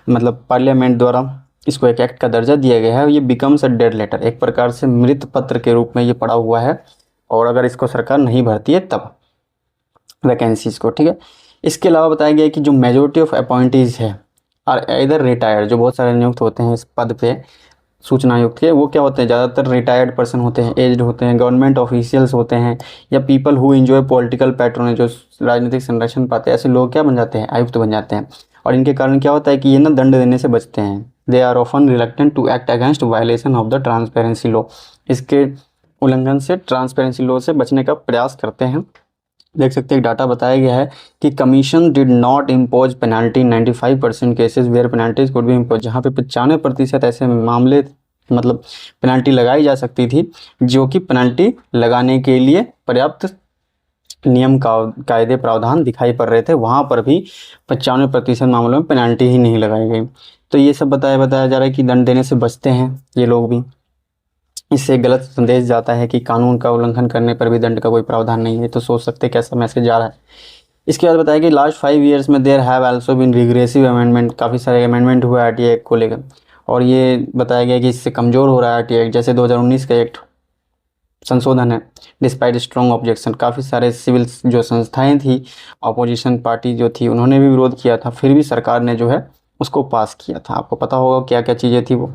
मतलब पार्लियामेंट द्वारा इसको एक एक्ट का दर्जा दिया गया है, ये बिकम्स अ डेड लेटर, एक प्रकार से मृत पत्र के रूप में ये पड़ा हुआ है, और अगर इसको सरकार नहीं भरती है तब वैकेंसीज को, ठीक है। इसके अलावा बताया गया कि जो मेजोरिटी ऑफ अपॉइंटीज है और इधर रिटायर्ड, जो बहुत सारे नियुक्त होते हैं इस पद पे सूचना आयुक्त के, वो क्या होते हैं, ज़्यादातर रिटायर्ड पर्सन होते हैं, एज्ड होते हैं, गवर्नमेंट ऑफिशियल्स होते हैं, या people who enjoy political patronage, जो राजनीतिक संरक्षण पाते हैं, ऐसे लोग क्या बन जाते हैं, आयुक्त बन जाते हैं। और इनके कारण क्या होता है कि ये ना दंड देने से बचते हैं, they are often reluctant to act against violation of the transparency law, इसके उल्लंघन से, ट्रांसपेरेंसी लॉ से बचने का प्रयास करते हैं। देख सकते हैं डाटा बताया गया है कि commission did not impose penalty 95% cases where penalties could be impose, जहाँ पे 95% ऐसे मामले मतलब पेनल्टी लगाई जा सकती थी, जो कि पेनल्टी लगाने के लिए पर्याप्त नियम कायदे प्रावधान दिखाई पड़ रहे थे, वहाँ पर भी 95% मामलों में पेनल्टी ही नहीं लगाई गई। तो ये सब बताया जा रहा है कि दंड देने से बचते हैं ये लोग भी। इससे गलत संदेश जाता है कि कानून का उल्लंघन करने पर भी दंड का कोई प्रावधान नहीं है, तो सोच सकते हैं कैसा मैसेज जा रहा है। इसके बाद बताया कि लास्ट 5 ईयर्स में there have also been regressive amendment, काफ़ी सारे अमेंडमेंट हुए आरटीआई एक्ट को लेकर, और ये बताया गया कि इससे कमज़ोर हो रहा है आरटीआई एक्ट। जैसे 2019 का एक्ट संशोधन है, डिस्पाइट स्ट्रॉन्ग ऑब्जेक्शन, काफ़ी सारे सिविल जो संस्थाएं थी, अपोजिशन पार्टी जो थी, उन्होंने भी विरोध किया था, फिर भी सरकार ने जो है उसको पास किया था। आपको पता होगा क्या क्या चीज़ें थी वो,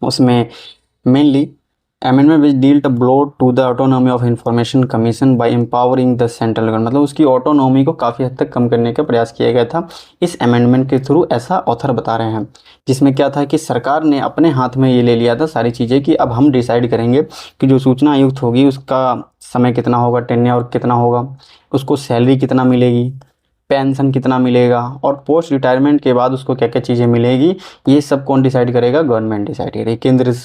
उसमें mainly amendment which dealt a blow to the autonomy of information commission by empowering the central government, मतलब उसकी ऑटोनॉमी को काफ़ी हद तक कम करने का प्रयास किया गया था इस अमेंडमेंट के थ्रू, ऐसा ऑथर बता रहे हैं। जिसमें क्या था कि सरकार ने अपने हाथ में ये ले लिया था सारी चीज़ें कि अब हम डिसाइड करेंगे कि जो सूचना आयुक्त होगी उसका समय कितना होगा, टेन्योर कितना होगा, उसको सैलरी कितना मिलेगी, पेंशन कितना मिलेगा, और पोस्ट रिटायरमेंट के बाद उसको क्या क्या चीज़ें मिलेगी, ये सब कौन डिसाइड करेगा, गवर्नमेंट डिसाइड करेगी, केंद्र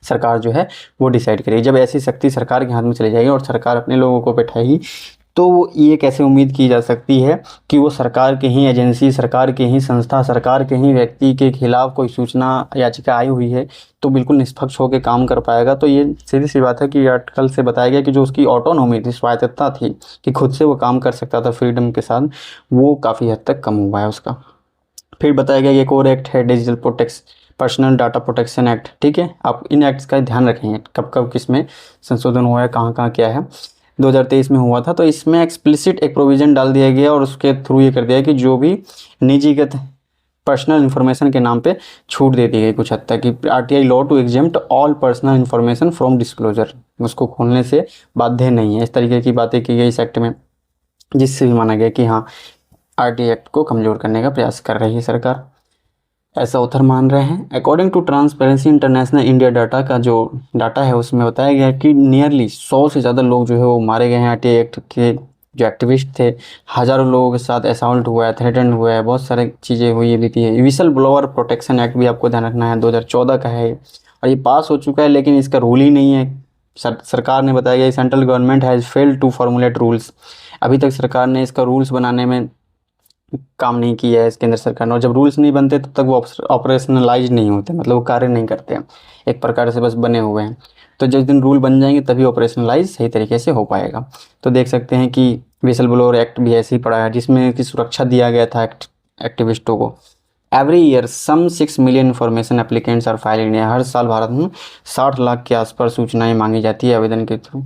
सरकार जो है वो डिसाइड करेगी। जब ऐसी शक्ति सरकार के हाथ में चली जाएगी और सरकार अपने लोगों को बैठाएगी, तो ये कैसे उम्मीद की जा सकती है कि वो सरकार के ही एजेंसी, सरकार के ही संस्था, सरकार के ही व्यक्ति के खिलाफ कोई सूचना याचिका आई हुई है तो बिल्कुल निष्पक्ष होकर काम कर पाएगा। तो ये सीधी सी बात है कि आर्टिकल से बताया गया कि जो उसकी ऑटोनॉमी थी, स्वायत्तता थी कि खुद से वो काम कर सकता था फ्रीडम के साथ, वो काफ़ी हद तक कम हुआ है उसका। फिर बताया गया एक और एक्ट है, digital personal data protection act, ठीक है। आप इन एक्ट्स का ध्यान रखेंगे कब कब किस में संशोधन हुआ है, कहाँ कहाँ क्या है। 2023 में हुआ था, तो इसमें एक्सप्लिसिट एक प्रोविज़न डाल दिया गया और उसके थ्रू ये कर दिया कि जो भी निजीगत पर्सनल इन्फॉर्मेशन के नाम पे छूट दे दी गई कुछ हद तक, कि RTI law to exempt all personal information from disclosure, उसको खोलने से बाध्य नहीं है। इस तरीके की बातें की गई इस एक्ट में, जिससे भी माना गया कि हाँ आरटीआई एक्ट को कमज़ोर करने का प्रयास कर रही है सरकार, ऐसा ऑथर मान रहे हैं। According to Transparency International India data का जो डाटा है उसमें बताया गया है कि नियरली 100 से ज़्यादा लोग जो है वो मारे गए हैं आरटीआई एक्ट के, जो एक्टिविस्ट थे। हज़ारों लोगों के साथ असॉल्ट हुआ है, थ्रेटन हुआ है, बहुत सारी चीज़ें हुई भी थी। विसल ब्लोअर प्रोटेक्शन एक्ट भी आपको ध्यान रखना है, 2014 का है और ये पास हो चुका है, लेकिन इसका रूल ही नहीं है। सरकार ने बताया गया central government has failed to formulate rules, अभी तक सरकार ने इसका रूल्स बनाने में काम नहीं किया है इस केंद्र सरकार ने, और जब रूल्स नहीं बनते तब तक वो ऑपरेशनलाइज नहीं होते, मतलब वो कार्य नहीं करते हैं, एक प्रकार से बस बने हुए हैं। तो जिस दिन रूल बन जाएंगे तभी ऑपरेशनलाइज सही तरीके से हो पाएगा। तो देख सकते हैं कि विसल ब्लोअर एक्ट भी ऐसे ही पड़ा है, जिसमें कि सुरक्षा दिया गया था एक्टिविस्टों को। Every year some 6 million information applicants are file India, हर साल भारत में 60 लाख के आसपास सूचनाएं मांगी जाती है आवेदन के थ्रू,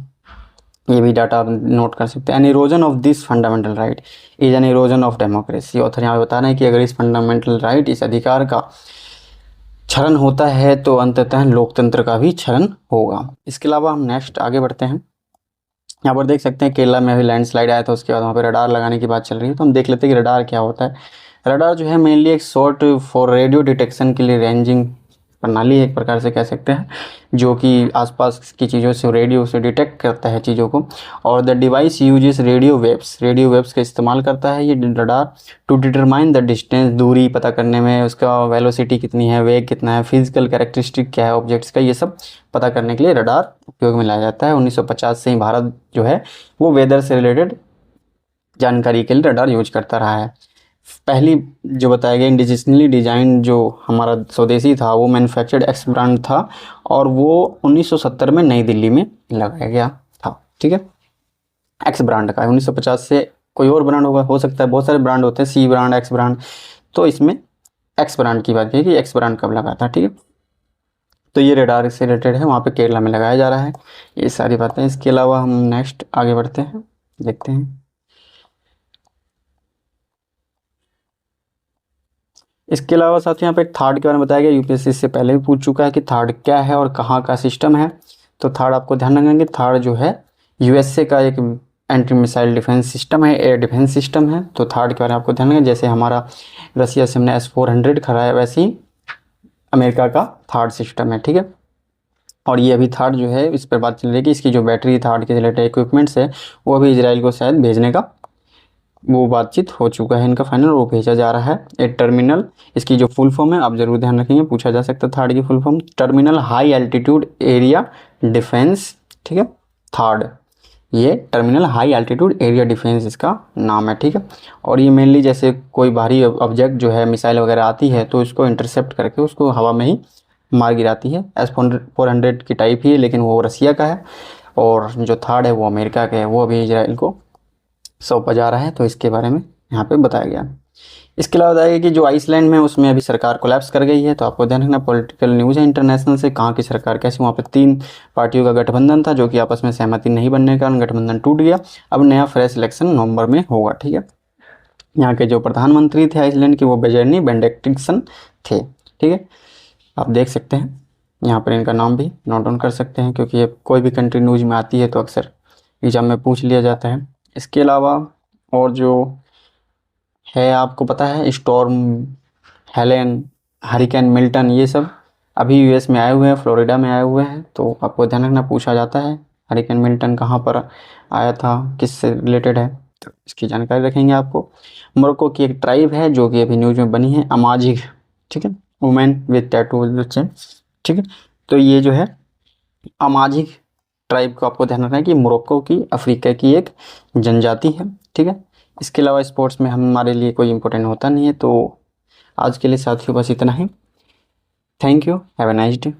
ये भी डाटा आप नोट कर सकते हैं। An erosion of this fundamental right is an erosion of democracy, author यहाँ बता रहे हैं कि अगर इस फंडामेंटल राइट, इस अधिकार का क्षरण होता है तो अंततः लोकतंत्र का भी क्षरण होगा। इसके अलावा हम नेक्स्ट आगे बढ़ते हैं। यहाँ पर देख सकते हैं केरला में अभी लैंडस्लाइड आया था, उसके बाद वहाँ पर रडार लगाने की बात चल रही है। तो हम देख लेते हैं कि रडार क्या होता है। रडार जो है मेनली एक शॉर्ट फॉर रेडियो डिटेक्शन के लिए रेंजिंग प्रणाली है एक प्रकार से कह सकते हैं, जो कि आसपास की चीज़ों से रेडियो से डिटेक्ट करता है चीज़ों को। और the device uses radio waves का इस्तेमाल करता है ये radar to determine the distance, दूरी पता करने में, उसका वेलोसिटी कितनी है, वेग कितना है, फिजिकल कैरेक्टरिस्टिक क्या है ऑब्जेक्ट्स का, ये सब पता करने के लिए रडार उपयोग में लाया जाता है। 1950 से ही भारत जो है वो वेदर से रिलेटेड जानकारी के लिए रडार यूज करता रहा है। पहली जो बताया गया इंडिजिनली डिजाइन जो हमारा स्वदेशी था वो मैन्युफैक्चर्ड एक्स ब्रांड था, और वो 1970 में नई दिल्ली में लगाया गया था। ठीक है, एक्स ब्रांड का है। 1950 से कोई और ब्रांड होगा, हो सकता है, बहुत सारे ब्रांड होते हैं, सी ब्रांड, एक्स ब्रांड, तो इसमें एक्स ब्रांड की बात है कि एक्स ब्रांड कब लगा था। ठीक है, तो ये रडार से रिलेटेड है, वहाँ पे केरला में लगाया जा रहा है, ये सारी बातें। इसके अलावा हम नेक्स्ट आगे बढ़ते हैं, देखते हैं। इसके अलावा साथ यहाँ पे थार्ड के बारे में बताया गया, यूपीएससी से पहले भी पूछ चुका है कि थार्ड क्या है और कहाँ का सिस्टम है। तो थार्ड आपको ध्यान रखेंगे, थार्ड जो है यूएसए का एक एंटी मिसाइल डिफेंस सिस्टम है, एयर डिफेंस सिस्टम है। तो थार्ड के बारे में आपको ध्यान रखेंगे, जैसे हमारा रसिया से हमने S-400 खड़ा है, वैसे ही अमेरिका का थार्ड सिस्टम है। ठीक है, और ये अभी थार्ड जो है इस पर बात चल रही है कि इसकी जो बैटरी थार्ड के रिलेटेड इक्विपमेंट्स है वो अभी इजराइल को शायद भेजने का वो बातचीत हो चुका है इनका फाइनल, वो भेजा जा रहा है। एक टर्मिनल, इसकी जो फुल फॉर्म है आप जरूर ध्यान रखेंगे, पूछा जा सकता है थार्ड की full form, terminal high altitude area defence. ठीक है, थार्ड, ये terminal high altitude area defence इसका नाम है। ठीक है, और ये मेनली जैसे कोई भारी ऑब्जेक्ट जो है मिसाइल वगैरह आती है तो इसको इंटरसेप्ट करके उसको हवा में ही मार गिराती है। S-400 की टाइप ही है, लेकिन वो रसिया का है, और जो थार्ड है वो अमेरिका का है, वो अभी इजराइल को सौंपा जा रहा है। तो इसके बारे में यहाँ पे बताया गया। इसके अलावा बताया गया कि जो आइसलैंड में उसमें अभी सरकार कोलैप्स कर गई है। तो आपको ध्यान रखना, पॉलिटिकल न्यूज़ है इंटरनेशनल से, कहाँ की सरकार कैसी, वहाँ पे 3 पार्टियों का गठबंधन था जो कि आपस में सहमति नहीं बनने के कारण गठबंधन टूट गया। अब नया फ्रेश इलेक्शन नवंबर में होगा। ठीक है, यहाँ के जो प्रधानमंत्री थे आइसलैंड के वो बेजर्नी बेनेडिक्टसन थे। ठीक है, आप देख सकते हैं यहाँ पर, इनका नाम भी नोट डाउन कर सकते हैं, क्योंकि ये कोई भी कंट्री न्यूज़ में आती है तो अक्सर एग्जाम में पूछ लिया जाता है। इसके अलावा और जो है आपको पता है, स्टॉर्म हेलेन, हरिकेन मिल्टन, ये सब अभी यूएस में आए हुए हैं, फ्लोरिडा में आए हुए हैं। तो आपको ध्यान रखना, पूछा जाता है हरिकेन मिल्टन कहाँ पर आया था, किससे रिलेटेड है, तो इसकी जानकारी रखेंगे आपको। मोरक्को की एक ट्राइब है जो कि अभी न्यूज़ में बनी है, अमाजिग। ठीक है, वुमेन विद टैटू। ठीक है, तो ये जो है अमाजिग ट्राइब को आपको ध्यान रखना है कि मोरक्को की, अफ्रीका की एक जनजाति है। ठीक है, इसके अलावा स्पोर्ट्स में हमारे लिए कोई इंपॉर्टेंट होता नहीं है। तो आज के लिए साथियों बस इतना ही। Thank you, have a nice day.